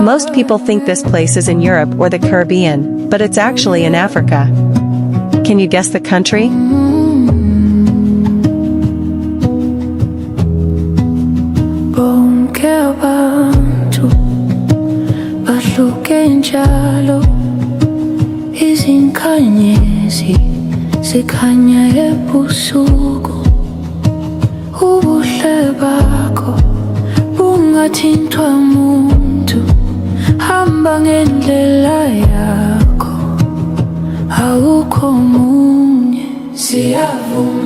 Most people think this place is in Europe or the Caribbean, but it's actually in Africa. Can you guess the country? Bonke abantu bahluke njalo, izinkanyezi zikhanya ebusuku. Ubuhle bakho bungathintwa muntu, hamba ngendlela yakho, awukho munye. Siyavuma